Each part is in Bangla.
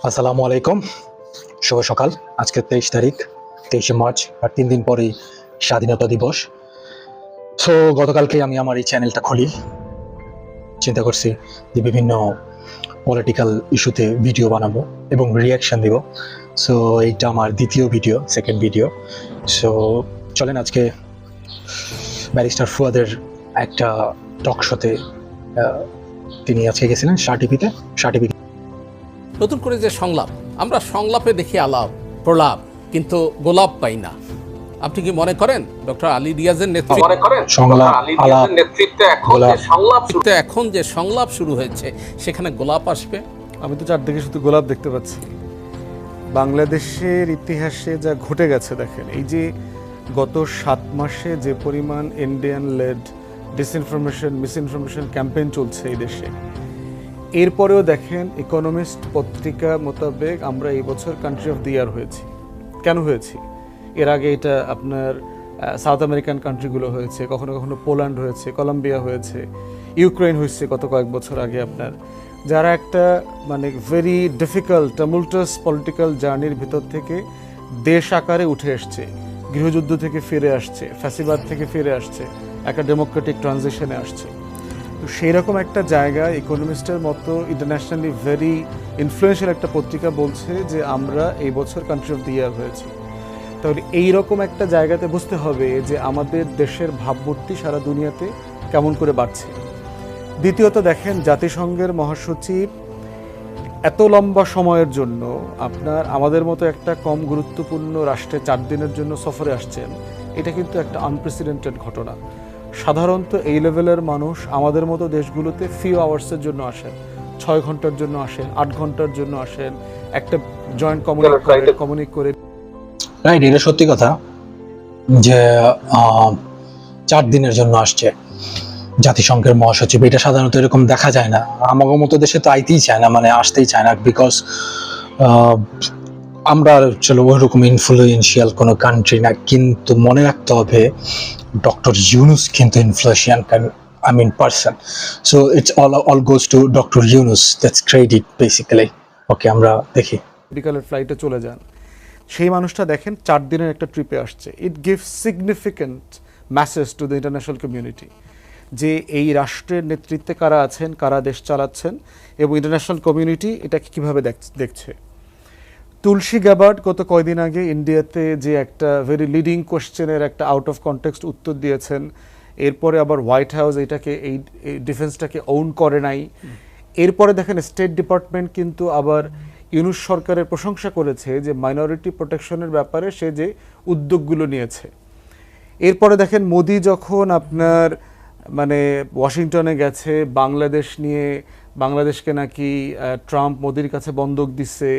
আসসালামু আলাইকুম, শুভ সকাল। আজকে 23 তারিখ, 23শে মার্চ, আর 3 দিন পরেই স্বাধীনতা দিবস। সো গতকালকে আমি আমার এই চ্যানেলটা খুলি, চিন্তা করছি যে বিভিন্ন পলিটিক্যাল ইস্যুতে ভিডিও বানাবো এবং রিয়াকশন দিব। সো এইটা আমার দ্বিতীয় ভিডিও, সেকেন্ড ভিডিও। সো চলেন আজকে ব্যারিস্টার ফুয়াদের একটা টক শোতে তিনি আজকে গেছিলেন শারটিভিতে। নতুন করে যে সংলাপ, আমরা সংলাপে দেখি আলাপ প্রলাপ, কিন্তু গোলাপ পাই না। আপনি কি মনে করেন ডক্টর আলী রিয়াজের নেতৃত্বে এখন যে সংলাপ শুরু হয়েছে সেখানে গোলাপ আসবে? আমি তো চারদিকে শুধু গোলাপ দেখতে পাচ্ছি। বাংলাদেশের ইতিহাসে যা ঘটে গেছে দেখেন, এই যে গত 7 মাসে যে পরিমাণ ইন্ডিয়ান লেড মিসইনফরমেশন ক্যাম্পেইন চলছে এই দেশে, এরপরেও দেখেন ইকোনমিস্ট পত্রিকা মোতাবেক আমরা এই বছর কান্ট্রি অফ দ্য ইয়ার হয়েছি। কেন হয়েছি? এর আগে এটা আপনার সাউথ আমেরিকান কান্ট্রিগুলো হয়েছে, কখনো কখনো পোল্যান্ড হয়েছে, কলম্বিয়া হয়েছে, ইউক্রেন হয়েছে গত কয়েক বছর আগে। আপনার যারা একটা মানে ভেরি ডিফিকাল্ট টামুলটাস পলিটিক্যাল জার্নির ভিতর থেকে দেশ আকারে উঠে এসছে, গৃহযুদ্ধ থেকে ফিরে আসছে, ফ্যাসিবাদ থেকে ফিরে আসছে, একটা ডেমোক্রেটিক ট্রানজিশনে আসছে। তো সেই রকম একটা জায়গায় ইকোনমিস্টের মতো ইন্টারন্যাশনালি ভেরি ইনফ্লুয়েন্সিয়াল একটা পত্রিকা বলছে যে আমরা এই বছর কান্ট্রি অফ দ্য ইয়ার হয়েছি। তাহলে এইরকম একটা জায়গাতে বুঝতে হবে যে আমাদের দেশের ভাবমূর্তি সারা দুনিয়াতে কেমন করে বাড়ছে। দ্বিতীয়ত দেখেন, জাতিসংঘের মহাসচিব এত লম্বা সময়ের জন্য আপনার আমাদের মতো একটা কম গুরুত্বপূর্ণ রাষ্ট্রে 4 দিনের জন্য সফরে আসছেন, এটা কিন্তু একটা আনপ্রেসিডেন্টেড ঘটনা। সাধারণত এই লেভেলের মানুষ আমাদের মতো দেশগুলোতে ফিউ আওয়ার্সের জন্য আসেন, 6 ঘন্টার জন্য আসেন, 8 ঘন্টার জন্য আসেন, একটা জয়েন্ট কমিউনিক করে। রাইট, এটা সত্যি কথা যে 4 দিনের জন্য আসছে জাতিসংঘের মহাসচিব। এটা সাধারণত এরকম দেখা যায় না, আমাদের মতো দেশে তো আইতেই চায় না, মানে আসতেই চায় না, বিকজ আমরা চলো ওইরকম ইনফ্লুয়েন্সিয়াল কোনো কান্ট্রি না। কিন্তু মনে রাখতে হবে ডক্টর ইউনুস কিন্তু influential person. So it's all goes to doctor Yunus, that's credit basically. Okay, আমরা দেখি মেডিকেলের ফ্লাইটে চলে যান, সেই মানুষটা দেখেন 4 দিনের একটা ট্রিপে আসছে। It gives significant message to the international community যে এই রাষ্ট্রের নেতৃত্বে কারা আছেন, কারা দেশ চালাচ্ছেন, এবং ইন্টারন্যাশনাল কমিউনিটি এটাকে কীভাবে দেখছে। তুলসী গ্যাবার্ড গত কয়দিন আগে ইন্ডিয়াতে যে একটা ভেরি লিডিং কোশ্চেনের একটা আউট অফ কনটেক্সট উত্তর দিয়েছেন, এরপরে আবার হোয়াইট হাউস এটাকে এই ডিফেন্সটাকে ওন করে নাই। এরপরে দেখেন স্টেট ডিপার্টমেন্ট কিন্তু আবার ইউনুস সরকারের প্রশংসা করেছে যে মাইনরিটি প্রোটেকশনের ব্যাপারে সে যে উদ্যোগগুলো নিয়েছে। এরপরে দেখেন মোদি যখন আপনার মানে ওয়াশিংটনে গেছে বাংলাদেশ নিয়ে, বাংলাদেশকে নাকি ট্রাম্প মোদির কাছে বন্ধক দিচ্ছে,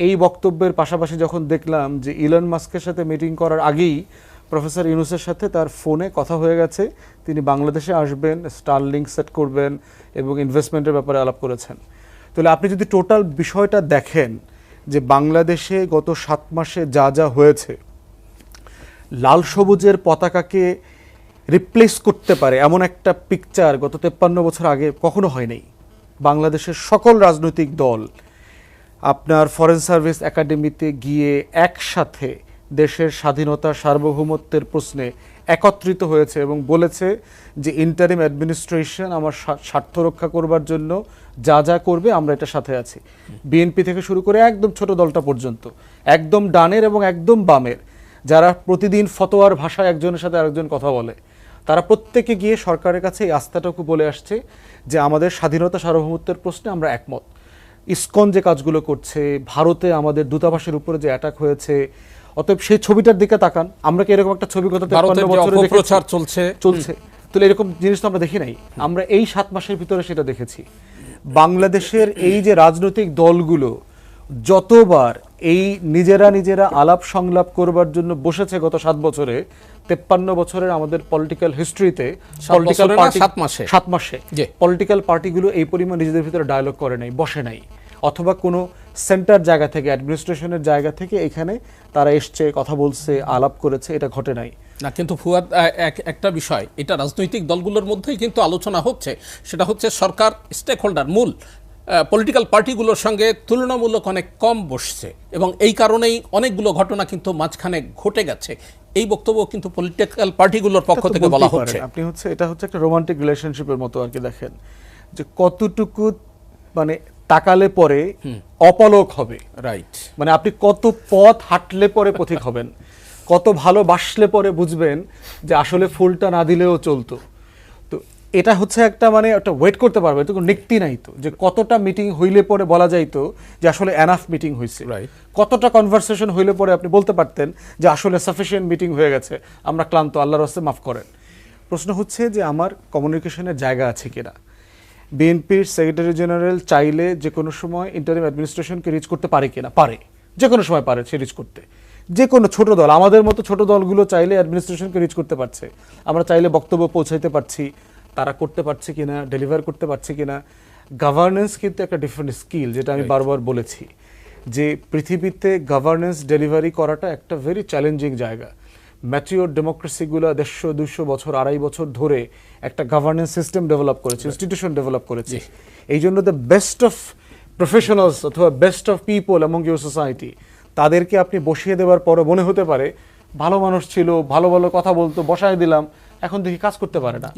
এই বক্তব্যের পাশাপাশি যখন দেখলাম যে ইলন মাস্কের সাথে মিটিং করার আগেই প্রফেসর ইউনুসের সাথে তার ফোনে কথা হয়ে গেছে, তিনি বাংলাদেশে আসবেন, স্টারলিংক সেট করবেন এবং ইনভেস্টমেন্টের ব্যাপারে আলাপ করেছেন। তাহলে আপনি যদি টোটাল বিষয়টা দেখেন যে বাংলাদেশে গত 7 মাসে যা যা হয়েছে, লাল সবুজের পতাকাকে রিপ্লেস করতে পারে এমন একটা পিকচার গত 53 বছর আগে কখনো হয় নাই। বাংলাদেশের সকল রাজনৈতিক দল আপনার ফরেন সার্ভিস একাডেমিতে গিয়ে একসাথে দেশের স্বাধীনতা সার্বভৌমত্বের প্রশ্নে একত্রিত হয়েছে এবং বলেছে যে ইন্টারিম অ্যাডমিনিস্ট্রেশন আমার স্বার্থ রক্ষা করবার জন্য যা যা করবে আমরা এটার সাথে আছি। বিএনপি থেকে শুরু করে একদম ছোট দলটা পর্যন্ত, একদম ডানের এবং একদম বামের, যারা প্রতিদিন ফতোয়ার ভাষায় একজনের সাথে আরেকজন কথা বলে, তারা প্রত্যেকে গিয়ে সরকারের কাছে এই আস্থাটুকু বলে আসছে যে আমাদের স্বাধীনতা সার্বভৌমত্বের প্রশ্নে আমরা একমত। ইসকন যে কাজগুলো করছে, ভারতে আমাদের দূতাবাসের উপরে যে অ্যাটাক হয়েছে, অতএব সেই ছবিটার দিকে তাকান। আমরা কি এরকম একটা ছবি গত 53 বছরে প্রচার চলছে? তাহলে এরকম জিনিস তো আমরা দেখি নাই। আমরা এই 7 মাসের ভিতরে সেটা দেখেছি। বাংলাদেশের এই যে রাজনৈতিক দলগুলো যতবার এই নিজেরা আলাপ সংলাপ করবার জন্য বসেছে গত 7 বছরে, 53 বছরের আমাদের পলিটিক্যাল হিস্ট্রিতে, পলিটিক্যাল পার্টি 7 মাসে পলিটিক্যাল পার্টিগুলো এই পরিমাণ নিজেদের ভিতরে ডায়ালগ করে নাই, বসে নাই, অথবা কোনো সেন্টার জায়গা থেকে, অ্যাডমিনিস্ট্রেশনের জায়গা থেকে এখানে তারা এসছে, কথা বলছে, আলাপ করেছে, এটা ঘটে নাই না। কিন্তু ফুয়াদ, একটা বিষয়, এটা রাজনৈতিক দলগুলোর মধ্যেই কিন্তু আলোচনা হচ্ছে, সেটা হচ্ছে সরকার স্টেক হোল্ডার, মূল পলিটিক্যাল পার্টিগুলোর সঙ্গে তুলনামূলক অনেক কম বসছে এবং এই কারণেই অনেকগুলো ঘটনা কিন্তু মাঝখানে ঘটে গেছে, এই বক্তব্য কিন্তু পলিটিক্যাল পার্টিগুলোর পক্ষ থেকে বলা হচ্ছে। আপনি হচ্ছে এটা হচ্ছে একটা রোমান্টিক রিলেশনশিপের মতো আর কি। দেখেন যে কতটুকু মানে তাকালে পরে অপলক হবে, রাইট, মানে আপনি কত পথ হাঁটলে পরে পথিক হবেন, কত ভালোবাসলে পরে বুঝবেন যে আসলে ফুলটা না দিলেও চলতো। তো এটা হচ্ছে একটা মানে একটা ওয়েট করতে পারবে, তো নিক্তি নাই তো যে কতটা মিটিং হইলে পরে বলা যাইতো যে আসলে এনাফ মিটিং হয়েছে, Right. কতটা কনভারসেশন হইলে পরে আপনি বলতে পারতেন যে আসলে সাফিসিয়েন্ট মিটিং হয়ে গেছে, আমরা ক্লান্ত, আল্লাহর রাস্তায় মাফ করেন। প্রশ্ন হচ্ছে যে আমার কমিউনিকেশনের জায়গা আছে কিনা। বিএনপির সেক্রেটারি জেনারেল চাইলে যে কোনো সময় ইন্টারিম অ্যাডমিনিস্ট্রেশনকে রিচ করতে পারে কিনা, পারে, যে কোনো সময় পারে সে রিচ করতে। যে কোনো ছোট দল, আমাদের মতো ছোট দলগুলো চাইলে অ্যাডমিনিস্ট্রেশনকে রিচ করতে পারছে, আমরা চাইলে বক্তব্য পৌঁছাইতে পারছি, তারা করতে পারছে কিনা, ডেলিভার করতে পারছে কিনা। গভর্নেন্স কিন্তু একটা ডিফারেন্ট স্কিল, যেটা আমি বারবার বলেছি যে পৃথিবীতে গভর্নেন্স ডেলিভারি করাটা একটা ভেরি চ্যালেঞ্জিং জায়গা। ম্যাচিওর ডেমোক্রেসিগুলো 150-200 বছর, 2.5 বছর ধরে একটা গভর্নেন্স সিস্টেম ডেভেলপ করেছে, ইনস্টিটিউশন ডেভেলপ করেছে। এই জন্য দ্য বেস্ট অফ প্রফেশনালস অথবা best of people among your society, তাদেরকে আপনি বসিয়ে দেওয়ার পরে মনে হতে পারে ভালো মানুষ ছিল, ভালো ভালো কথা বলতো, বসায় দিলাম, এখন দেখি কাজ করতে পারে না।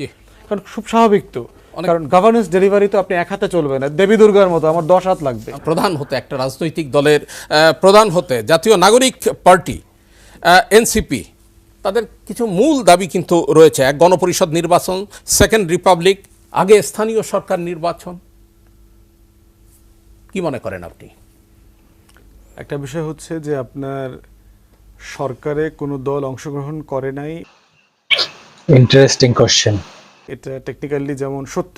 কারণ খুব স্বাভাবিক তো, কারণ গভর্নেন্স ডেলিভারি তো আপনি এক হাতে চলবে না, দেবী দুর্গার মতো আমার 10 হাত লাগবে। প্রধান হতে একটা রাজনৈতিক দলের প্রধান হতে জাতীয় নাগরিক পার্টি এনসিপি, তাদের কিছু মূল দাবি কিন্তু রয়েছে। এক, গণপরিষদ নির্বাচন, সেকেন্ড রিপাবলিক, আগে স্থানীয় সরকার নির্বাচন। কি মনে করেন আপনি? একটা বিষয় হচ্ছে যে আপনার সরকারে কোনো দল অংশগ্রহণ করে নাই, ইন্টারেস্টিং কোশ্চেন। এটা টেকনিক্যালি যেমন সত্য,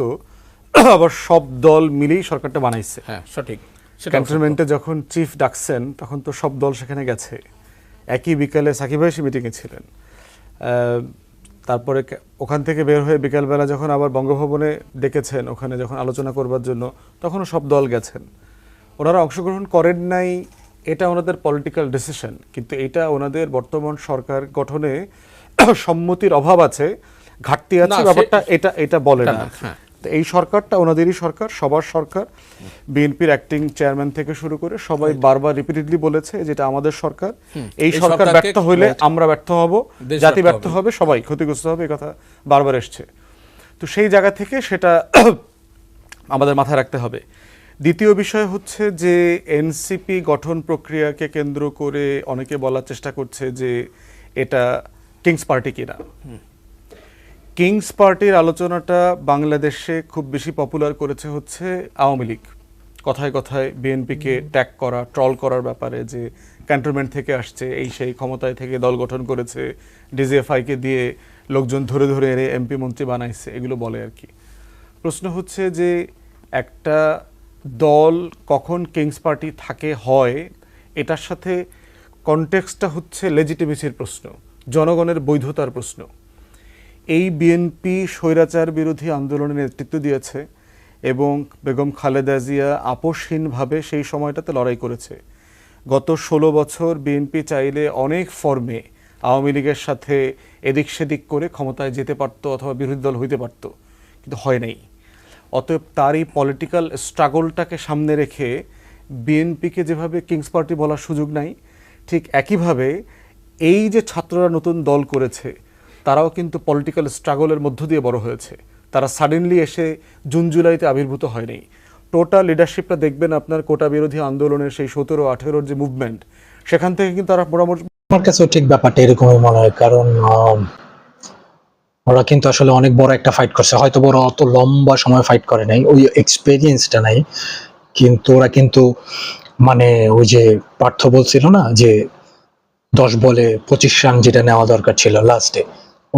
আবার সব দল মিলেই সরকারটা বানাইছে। হ্যাঁ, সঠিক। ক্যান্টনমেন্টে যখন চিফ ডাকছেন তখন তো সব দল সেখানে গেছে। একই বিকালে সাকিব ভাই মিটিংয়ে ছিলেন, তারপরে ওখান থেকে বের হয়ে বিকালবেলা যখন আবার বঙ্গভবনে ডেকেছেন ওখানে যখন আলোচনা করবার জন্য, তখনও সব দল গেছেন। ওনারা অংশগ্রহণ করেন নাই, এটা ওনাদের পলিটিক্যাল ডিসিশন, কিন্তু এটা ওনাদের বর্তমান সরকার গঠনে সম্মতির অভাব আছে, ঘাটতি আছে, ব্যাপারটা এটা বলে না। তো এই সরকারটা ওনাদেরই সরকার, সবার সরকার। বিএনপির অ্যাক্টিং চেয়ারম্যান থেকে শুরু করে সবাই বারবার রিপিটেডলি বলেছে যেটা আমাদের সরকার, এই সরকার ব্যর্থ হইলে আমরা ব্যর্থ হব, জাতি ব্যর্থ হবে, সবাই ক্ষতিগ্রস্ত হবে, এই কথা বারবার এসছে। তো সেই জায়গা থেকে সেটা আমাদের মাথায় রাখতে হবে। দ্বিতীয় বিষয় হচ্ছে যে এনসিপি গঠন প্রক্রিয়াকে কেন্দ্র করে অনেকে বলার চেষ্টা করছে যে এটা কিংস পার্টি কিনা। কিংস পার্টির আলোচনাটা বাংলাদেশে খুব বেশি পপুলার করেছে হচ্ছে আওয়ামী লীগ। কথায় কথায় বিএনপিকে ট্যাগ করা, ট্রল করার ব্যাপারে, যে ক্যান্টনমেন্ট থেকে আসছে, এই সেই ক্ষমতায় থেকে দল গঠন করেছে, ডিজিএফআইকে দিয়ে লোকজন ধরে ধরে এনে এমপি মন্ত্রী বানাইছে, এগুলো বলে আর কি। প্রশ্ন হচ্ছে যে একটা দল কখন কিংস পার্টি থাকে হয়, এটার সাথে কনটেক্সটটা হচ্ছে লেজিটিমেসির প্রশ্ন, জনগণের বৈধতার প্রশ্ন। এই বিএনপি স্বৈরাচার বিরোধী আন্দোলনের নেতৃত্ব দিয়েছে এবং বেগম খালেদা জিয়া আপোষহীনভাবে সেই সময়টাতে লড়াই করেছে। গত 16 বছর বিএনপি চাইলে অনেক ফর্মে আওয়ামী লীগের সাথে এদিক সেদিক করে ক্ষমতায় যেতে পারতো অথবা বিরোধী দল হইতে পারতো, কিন্তু হয় নাই। অতএব তার এই পলিটিক্যাল স্ট্রাগলটাকে সামনে রেখে বিএনপিকে যেভাবে কিংস পার্টি বলার সুযোগ নাই, ঠিক একইভাবে এই যে ছাত্ররা নতুন দল করেছে তারাও কিন্তু পলিটিক্যাল স্ট্রাগলের মধ্য দিয়ে বড় হয়েছে। তারা সাডেনলি এসে জুন জুলাইতে আবির্ভূত হয়নি। টোটাল লিডারশিপটা দেখবেন আপনার কোটা বিরোধী আন্দোলনের সেই 17-18 যে মুভমেন্ট, সেখান থেকে কিন্তু তারা মোটামুটি, আমার কাছেও ঠিক ব্যাপারটা এরকমই মনে হয়। কারণ ওরা কিন্তু আসলে অনেক বড় একটা ফাইট করছে, হয়তো বড় অত লম্বা সময় ফাইট করে নাই, ওই এক্সপেরিয়েন্সটা নাই, কিন্তু ওরা কিন্তু মানে ওই যে পার্থ বলছিল না যে 10 বলে 25 রান যেটা নেওয়া দরকার ছিল লাস্টে,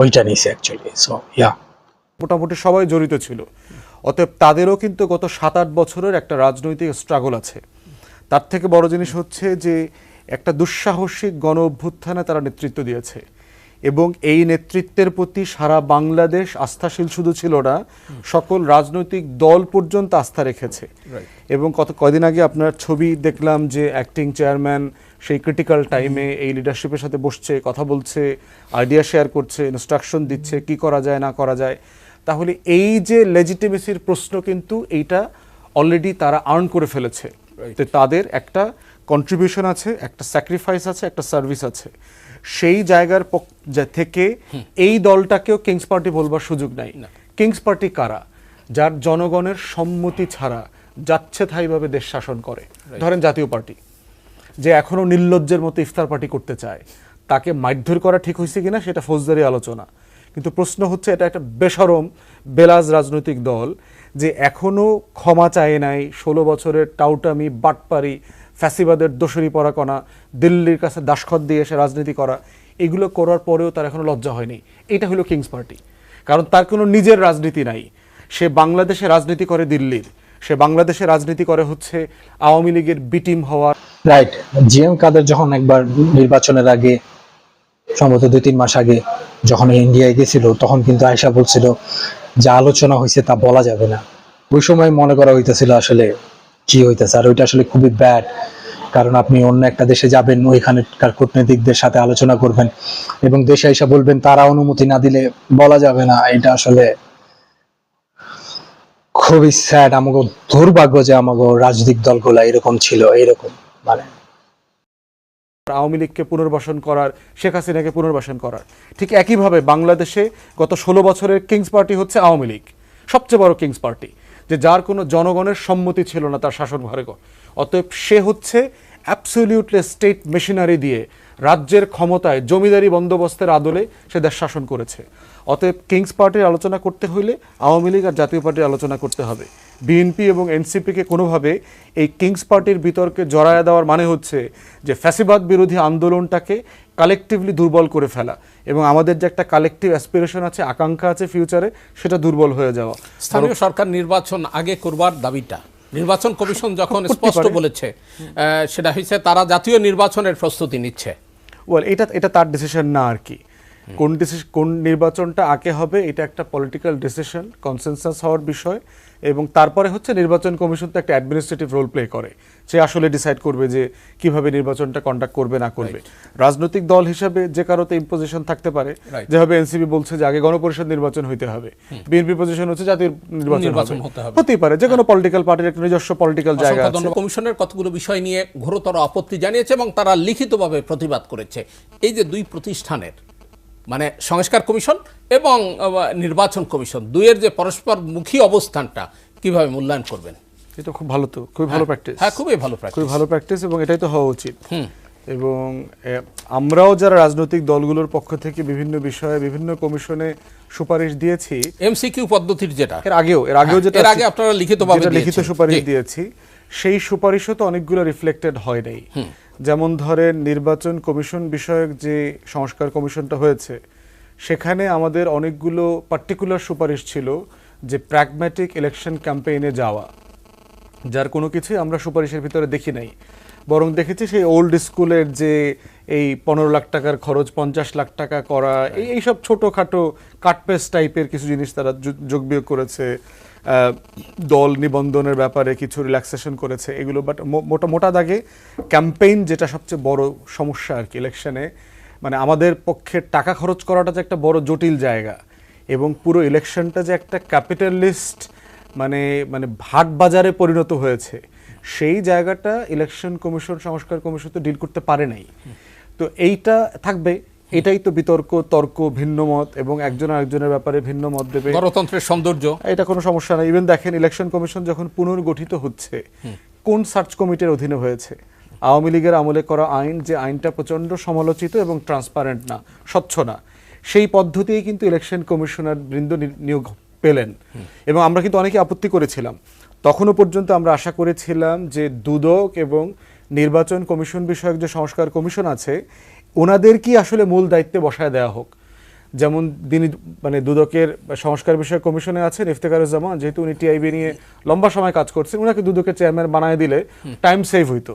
ওইটা নিছে অ্যাকচুয়ালি। সো ইয়া, মোটামুটি সবাই জড়িত ছিল। অতএব তাদেরও কিন্তু গত 7-8 বছরের একটা রাজনৈতিক স্ট্রাগল আছে। তার থেকে বড় জিনিস হচ্ছে যে একটা দুঃসাহসিক গণ অভ্যুত্থানে তারা নেতৃত্ব দিয়েছে এবং এই নেতৃত্বের প্রতি সারা বাংলাদেশ আস্থাশীল শুধু ছিল না, সকল রাজনৈতিক দল পর্যন্ত আস্থা রেখেছে। এবং কদিন আগে আপনার ছবি দেখলাম যে অ্যাক্টিং চেয়ারম্যান সেই ক্রিটিক্যাল টাইমে এই লিডারশিপের সাথে বসছে, কথা বলছে, আইডিয়া শেয়ার করছে, ইনস্ট্রাকশন দিচ্ছে কি করা যায় না করা যায়। তাহলে এই যে লেজিটিমেসির প্রশ্ন কিন্তু এইটা অলরেডি তারা আর্ন করে ফেলেছে। তো তাদের একটা কন্ট্রিবিউশন আছে, একটা স্যাক্রিফাইস আছে, একটা সার্ভিস আছে। সেই জায়গার থেকে এই দলটাকেও কিংস পার্টি বলবার সুযোগ নাই। কিংস পার্টি কারা? যার জনগণের সম্মতি ছাড়া যাচ্ছে তাইভাবে দেশ শাসন করে। ধরেন জাতীয় পার্টি, যে এখনো নির্লজ্জের মতো ইফতার পার্টি করতে চায়, তাকে মারধর করা ঠিক হয়েছে কিনা সেটা ফৌজদারি আলোচনা। কিন্তু প্রশ্ন হচ্ছে এটা একটা বেশরম বেলাজ রাজনৈতিক দল যে এখনো ক্ষমা চায় নাই 16 বছরের টাউটামি, বাটপারি, ফ্যাসিবাদের দোসরি পরাকণা, দিল্লির কাছে দাসখত দিয়ে এসে রাজনীতি করা, এগুলো করার পরেও তার এখনো লজ্জা হয়নি। এটা হলো কিংস পার্টি। কারণ তার কোনো নিজের রাজনীতি নাই। সে বাংলাদেশে রাজনীতি করে দিল্লির, সে বাংলাদেশে রাজনীতি করে হচ্ছে আওয়ামী লীগের বিটিম হওয়ার। রাইট। জিএম কাদের যখন একবার নির্বাচনের আগে, সম্ভবত 2-3 মাস আগে যখন ইন্ডিয়ায় গেছিল, তখন কিন্তু আয়েশা বলছিল যে আলোচনা হয়েছে তা বলা যাবে না। ওই সময় মনে করা হইতেছিল আসলে কি হইতেছে, আর ওইটা আসলে খুবই ব্যাড। কারণ আপনি অন্য একটা দেশে যাবেন, ওইখানকার কূটনীতিকদের সাথে আলোচনা করবেন এবং দেশে এসে বলবেন তারা অনুমতি না দিলে বলা যাবে না। এটা আসলে খুবই স্যাড। আমাকে দুর্ভাগ্য যে আমাকে রাজনৈতিক দলগুলা এরকম ছিল, এরকম মানে আওয়ামী লীগকে পুনর্বাসন করার, শেখ হাসিনাকে পুনর্বাসন করার। ঠিক একইভাবে বাংলাদেশে গত 16 বছরের কিংস পার্টি হচ্ছে আওয়ামী লীগ, সবচেয়ে বড় কিংস পার্টি, যে যার কোনো জনগণের সম্মতি ছিল না তার শাসনভারে। অতএব সে হচ্ছে অ্যাবসলিউটলি স্টেট মেশিনারি দিয়ে রাজ্যের ক্ষমতায় জমিদারি বন্দোবস্তের আদলে সে দেশ শাসন করেছে। অতএব কিংস পার্টির আলোচনা করতে হইলে আওয়ামী লীগ আর জাতীয় পার্টির আলোচনা করতে হবে। বিএনপি এবং এনসিপিকে কোনোভাবে এই কিংস পার্টির বিতর্কে জড়ায়া দেওয়ার মানে হচ্ছে যে ফ্যাসিবাদ বিরোধী আন্দোলনটাকে কালেকটিভলি দুর্বল করে ফেলা এবং আমাদের যে একটা কালেকটিভ অ্যাসপিরেশন আছে, আকাঙ্ক্ষা আছে ফিউচারে, সেটা দুর্বল হয়ে যাওয়া। স্থানীয় সরকার নির্বাচন আগে করবার দাবিটা নির্বাচন কমিশন যখন স্পষ্ট বলেছে, সেটা হচ্ছে তারা জাতীয় নির্বাচনের প্রস্তুতি নিচ্ছে। ওয়েল, এটা তার ডিসিশন না আর কি। কোন নির্বাচনটা আগে হবে এটা একটা পলিটিক্যাল ডিসিশন, কনসেনসাস হওয়ার বিষয়। এবং তারপরে হচ্ছে নির্বাচন কমিশন তো একটা অ্যাডমিনিস্ট্রেটিভ রোল প্লে করে, সে আসলে ডিসাইড করবে যে কিভাবে নির্বাচনটা কন্ডাক্ট করবে না করবে। রাজনৈতিক দল হিসাবে যে কারোতে ইম্পোজিশন থাকতে পারে, যেভাবে এনসিপি বলছে যে আগে গণপরিষদ নির্বাচন হইতে হবে, বিএনপি পজিশন হচ্ছে জাতীয় নির্বাচন হতে হবে। হতেই পারে, যে কোনো পলিটিক্যাল পার্টির একটা নিজস্ব পলিটিক্যাল জায়গা আছে। কমিশনের কতগুলো বিষয় নিয়ে ঘোরতর আপত্তি জানিয়েছে এবং তারা লিখিতভাবে প্রতিবাদ করেছে। এই যে দুই প্রতিষ্ঠানের মানে সংস্কার কমিশন এবং নির্বাচন কমিশন, দুইয়ের যে পরস্পর মুখী অবস্থানটা কিভাবে মূল্যায়ন করবেন? এটা খুব ভালো, তো খুবই ভালো প্র্যাকটিস। হ্যাঁ, খুবই ভালো প্র্যাকটিস, খুবই ভালো প্র্যাকটিস এবং এটাই তো হওয়া উচিত। এবং আমরাও যারা রাজনৈতিক দলগুলোর পক্ষ থেকে বিভিন্ন বিষয়ে বিভিন্ন কমিশনে সুপারিশ দিয়েছি, এমসিকিউ পদ্ধতির যেটা এর আগেও যেটা এর আগে আপনারা লিখিত সুপারিশ দিয়েছি, সেই সুপারিশও তো অনেকগুলো রিফ্লেক্টেড হয় নাই। যেমন ধরেন নির্বাচন কমিশন বিষয়ক যে সংস্কার কমিশনটা হয়েছে, সেখানে আমাদের অনেকগুলো পার্টিকুলার সুপারিশ ছিল যে প্র্যাগম্যাটিক ইলেকশন ক্যাম্পেইনে যাওয়া, যার কোনো কিছুই আমরা সুপারিশের ভিতরে দেখি নাই। বরং দেখেছি সেই ওল্ড স্কুলের যে এই 15 লাখ টাকার খরচ 50 লাখ টাকা করা, এইসব ছোটোখাটো কাটপেস্ট টাইপের কিছু জিনিস তারা যোগ বিয়োগ করেছে। দল নিবন্ধনের ব্যাপারে কিছু রিল্যাক্সেশন করেছে, এগুলো। বাট মোটা দাগে ক্যাম্পেইন যেটা সবচেয়ে বড় সমস্যা আর কি ইলেকশনে, মানে আমাদের পক্ষে টাকা খরচ করাটা যে একটা বড় জটিল জায়গা এবং পুরো ইলেকশনটা যে একটা ক্যাপিটালিস্ট মানে হাট বাজারে পরিণত হয়েছে, সেই জায়গাটা ইলেকশন কমিশন, সংস্কার কমিশন তো ডিল করতে পারে নাই। তো এইটা থাকবে, এটাই তো বিতর্ক, তর্ক, ভিন্ন মত এবং একজন আরেকজনের ব্যাপারে ভিন্ন মত দেবে, গণতন্ত্রের সৌন্দর্য, এটা কোনো সমস্যা নাই। ইভেন দেখেন ইলেকশন কমিশন যখন পুনর্গঠিত হচ্ছে, কোন সার্চ কমিটির অধীনে হয়েছে? আওয়ামী লীগের আমলে করা আইন, যে আইনটা প্রচণ্ড সমালোচিত এবং ট্রান্সপারেন্ট না, স্বচ্ছ না, সেই পদ্ধতিই কিন্তু ইলেকশন কমিশনার বৃন্দ নিয়োগ পেলেন। এবং আমরা কিন্তু অনেকে আপত্তি করেছিলাম, তখনও পর্যন্ত আমরা আশা করেছিলাম যে দুদক এবং নির্বাচন কমিশন বিষয়ক যে সংস্কার কমিশন আছে, ওনাদের কি আসলে মূল দায়িত্বে বসায় দেওয়া হোক। যেমন তিনি মানে দুদকের সংস্কার বিষয়ক কমিশনে আছেন ইফতেখারুজ্জামান, যেহেতু উনি টিআইবি নিয়ে লম্বা সময় কাজ করছেন, ওনাকে দুদকের চেয়ারম্যান বানায় দিলে টাইম সেভ হইতো।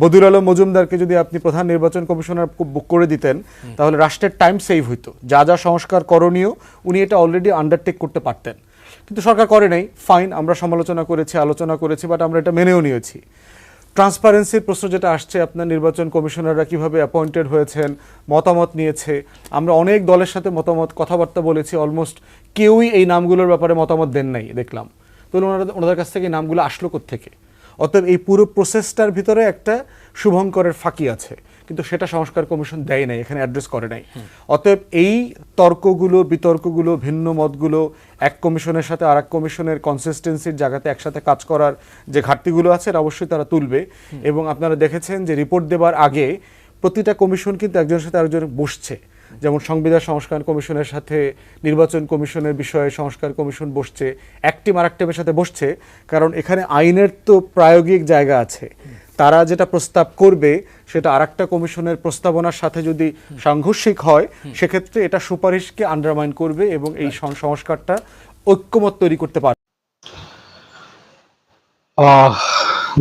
বদিউল আলম মজুমদারকে যদি আপনি প্রধান নির্বাচন কমিশনার করে দিতেন, তাহলে রাষ্ট্রের টাইম সেভ হইতো, যা যা সংস্কার করণীয় উনি এটা অলরেডি আন্ডারটেক করতে পারতেন। কিন্তু সরকার করে নাই, ফাইন, আমরা সমালোচনা করেছি, আলোচনা করেছি, বাট আমরা এটা মেনেও নিয়েছি। ট্রান্সপারেন্সির প্রশ্ন যেটা আসছে, আপনার নির্বাচন কমিশনাররা কিভাবে অ্যাপয়েন্টেড হয়েছেন, মতামত নিয়েছে, আমরা অনেক দলের সাথে কথাবার্তা বলেছি, অলমোস্ট কেউই এই নামগুলোর ব্যাপারে মতামত দেন নাই দেখলাম। তাহলে ওনাদের কাছ থেকে এই নামগুলো আসলো কোত্থেকে? অতএব এই পুরো প্রসেসটার ভিতরে একটা শুভঙ্করের ফাঁকি আছে, কিন্তু সেটা সংস্কার কমিশন দেয় নাই, এখানে অ্যাড্রেস করে নাই। অতএব এই তর্কগুলো, বিতর্কগুলো, ভিন্ন মতগুলো এক কমিশনের সাথে আর এক কমিশনের কনসিস্টেন্সির জায়গাতে একসাথে কাজ করার যে ঘাটতিগুলো আছে এটা অবশ্যই তারা তুলবে। এবং আপনারা দেখেছেন যে রিপোর্ট দেবার আগে প্রতিটা কমিশন কিন্তু একজনের সাথে আরেকজন বসছে। যেমন সংবিধান সংস্কার কমিশনের সাথে নির্বাচন কমিশনের বিষয়ে সংস্কার কমিশন বসছে, এক টিম আর এক টিমের সাথে বসছে, কারণ এখানে আইনের তো প্রায়োগিক জায়গা আছে। তারা যেটা প্রস্তাব করবে সেটা আরেকটা কমিশনের প্রস্তাবনার সাথে যদি সাংঘর্ষিক হয়, সেক্ষেত্রে এটা সুপারিশকে আন্ডারমাইন করবে এবং এই সংস্কারটা ঐক্যমত তৈরি করতে পারবে।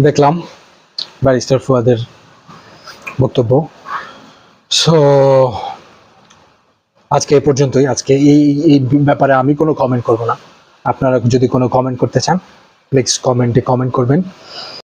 দেখলাম ব্যারিস্টার ফুয়াদের বক্তব্য। সো আজকে এই পর্যন্তই। আজকে এই ব্যাপারে আমি কোনো কমেন্ট করব না। আপনারা যদি কোনো কমেন্ট করতে চান, প্লিজ কমেন্টে কমেন্ট করবেন।